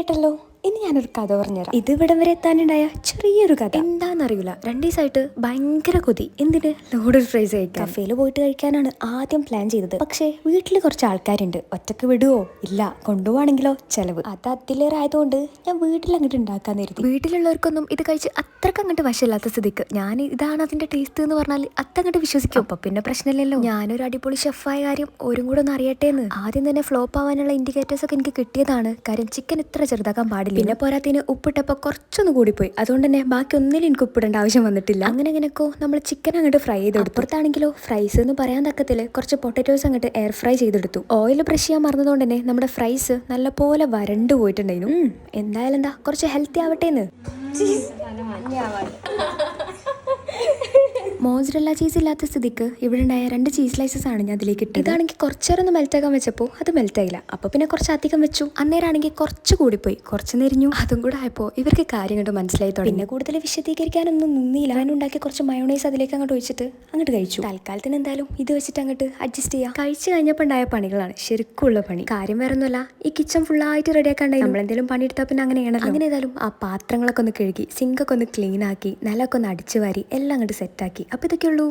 കേട്ടല്ലോ. ഇനി ഞാനൊരു കഥ പറഞ്ഞുതരാം. ഇത് ഇവിടം വരെ എത്താനുണ്ടായ ചെറിയൊരു കഥ. എന്താണെന്നറിയില്ല, 2 ദിവസമായിട്ട് ഭയങ്കര കൊതി. എന്തിന്? നൂഡിൽ ഫ്രൈസ് കഴിക്കാൻ. കഫേയിൽ പോയിട്ട് കഴിക്കാനാണ് ആദ്യം പ്ലാൻ ചെയ്തത്. പക്ഷേ വീട്ടിൽ കുറച്ച് ആൾക്കാരുണ്ട്, ഒറ്റക്ക് വിടുവോ? ഇല്ല. കൊണ്ടുപോവാണെങ്കിലോ ചെലവ്. അത് അതിലേറെ ആയതുകൊണ്ട് ഞാൻ വീട്ടിൽ അങ്ങോട്ട് ഉണ്ടാക്കാൻ കരുതി. വീട്ടിലുള്ളവർക്കൊന്നും ഇത് കഴിച്ച് അത്രക്ക് അങ്ങോട്ട് വശമില്ലാത്ത സ്ഥിതിക്ക് ഞാൻ ഇതാണ് അതിന്റെ ടേസ്റ്റ് എന്ന് പറഞ്ഞാൽ അതങ്ങോട്ട് വിശ്വസിക്കും. അപ്പൊ പിന്നെ പ്രശ്നമില്ലല്ലോ. ഞാനൊരു അടിപൊളി ഷെഫായ കാര്യം ഓരും കൂടെ ഒന്ന് അറിയട്ടെ എന്ന്. ആദ്യം തന്നെ ഫ്ലോപ്പ് ആവാനുള്ള ഇൻഡിക്കേറ്റേഴ്സ് ഒക്കെ എനിക്ക് കിട്ടിയതാണ്. കാര്യം ചിക്കൻ ഇത്ര ചെറുതാക്കാൻ പാടില്ല. പിന്നെ പോരാത്തിന് ഉപ്പിട്ടപ്പോൾ കുറച്ചൊന്ന് കൂടിപ്പോയി. അതുകൊണ്ട് തന്നെ ബാക്കി ഒന്നിലും എനിക്ക് ഉപ്പിടേണ്ട ആവശ്യം വന്നിട്ടില്ല. അങ്ങനെയൊക്കെ നമ്മൾ ചിക്കൻ അങ്ങോട്ട് ഫ്രൈ ചെയ്തെടുത്തു. അപ്പുറത്താണെങ്കിലോ ഫ്രൈസ് എന്ന് പറയാൻ തക്കത്തില് കുറച്ച് പൊട്ടറ്റോസ് അങ്ങോട്ട് എയർ ഫ്രൈ ചെയ്തെടുത്തു. ഓയിൽ ബ്രഷ് ചെയ്യാൻ മറന്നതുകൊണ്ട് തന്നെ നമ്മുടെ ഫ്രൈസ് നല്ലപോലെ വരണ്ടു പോയിട്ടുണ്ടായിരുന്നു. എന്തായാലും എന്താ കുറച്ച് ഹെൽത്തി ആവട്ടെ എന്ന്. മോസറല്ല ചീസ് ഇല്ലാത്ത സ്ഥിതിക്ക് ഇവിടെ ഉണ്ടായ 2 ചീസ് സ്ലൈസസ് ആണ് ഞാൻ അതിലേക്ക് ഇട്ടത്. ഇതാണെങ്കിൽ കുറച്ചേരം ഒന്ന് മെൽറ്റാക്കാൻ വെച്ചപ്പോൾ അത് മെൽറ്റായില്ല. അപ്പോൾ പിന്നെ കുറച്ച് അധികം വെച്ചു. അന്നേരമാണെങ്കിൽ കുറച്ച് കൂടിപ്പോയി, കുറച്ച് നെരിഞ്ഞു. അതും കൂടെ ആയപ്പോൾ ഇവർക്ക് കാര്യം കണ്ട് മനസ്സിലായി തുടങ്ങി. പിന്നെ കൂടുതൽ വിശദീകരിക്കാനൊന്നും നിന്നില്ല. ഞാൻ ഉണ്ടാക്കി കുറച്ച് മയോണൈസ് അതിലേക്ക് അങ്ങോട്ട് ഒഴിച്ചിട്ട് അങ്ങോട്ട് കഴിച്ചു. തൽക്കാലത്തിന് എന്തായാലും ഇത് വെച്ചിട്ട് അങ്ങോട്ട് അഡ്ജസ്റ്റ് ചെയ്യാം. കഴിച്ചു കഴിഞ്ഞപ്പോൾ ഉണ്ടായ പണികളാണ് ശരിക്കുള്ള പണി. കാര്യം വേറെ ഒന്നുമല്ല, ഈ കിച്ചൺ ഫുള്ളായിട്ട് റെഡിയാക്കാണ്ടായി. നമ്മളെന്തെങ്കിലും പണിയെടുത്താൽ പിന്നെ അങ്ങനെയാണല്ലോ. അങ്ങനെ ഏതായാലും ആ പാത്രങ്ങളൊക്കെ ഒന്ന് കഴുകി, സിങ്കൊക്കെ ഒന്ന് ക്ലീൻ ആക്കി, നിലമൊക്കെ ഒന്ന് അടിച്ചു വാരി എല്ലാം അങ്ങോട്ട് സെറ്റാക്കി. അപ്പോൾ ഇതൊക്കെയുള്ളൂ.